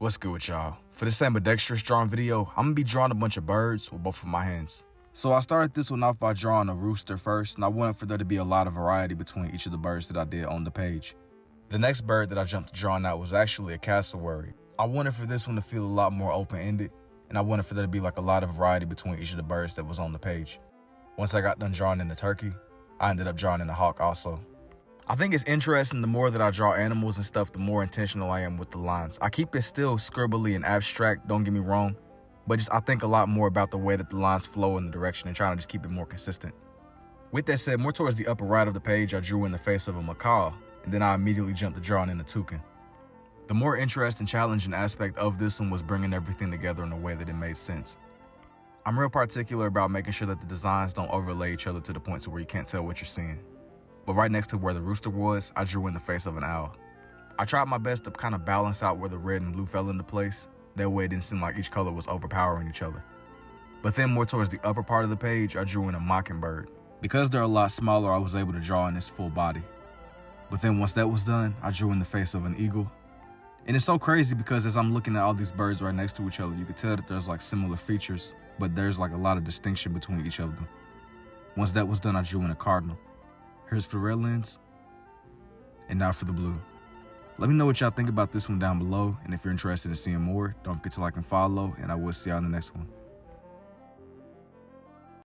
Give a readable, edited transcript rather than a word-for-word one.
What's good with y'all? For this ambidextrous drawing video, I'm gonna be drawing a bunch of birds with both of my hands. So I started this one off by drawing a rooster first, and I wanted for there to be a lot of variety between each of the birds that I did on the page. The next bird that I jumped to drawing out was actually a cassowary. I wanted for this one to feel a lot more open-ended, and I wanted for there to be like a lot of variety between each of the birds that was on the page. Once I got done drawing in the turkey, I ended up drawing in the hawk also. I think it's interesting, the more that I draw animals and stuff, the more intentional I am with the lines. I keep it still scribbly and abstract, don't get me wrong, but I think a lot more about the way that the lines flow in the direction and trying to just keep it more consistent. With that said, more towards the upper right of the page, I drew in the face of a macaw, and then I immediately jumped to drawing in a toucan. The more interesting, challenging aspect of this one was bringing everything together in a way that it made sense. I'm real particular about making sure that the designs don't overlay each other to the point to where you can't tell what you're seeing. But right next to where the rooster was, I drew in the face of an owl. I tried my best to kind of balance out where the red and blue fell into place. That way it didn't seem like each color was overpowering each other. But then more towards the upper part of the page, I drew in a mockingbird. Because they're a lot smaller, I was able to draw in its full body. But then once that was done, I drew in the face of an eagle. And it's so crazy because as I'm looking at all these birds right next to each other, you can tell that there's like similar features, but there's like a lot of distinction between each of them. Once that was done, I drew in a cardinal. Here's for the red lens, and now for the blue. Let me know what y'all think about this one down below, and if you're interested in seeing more, don't forget to like and follow, and I will see y'all in the next one.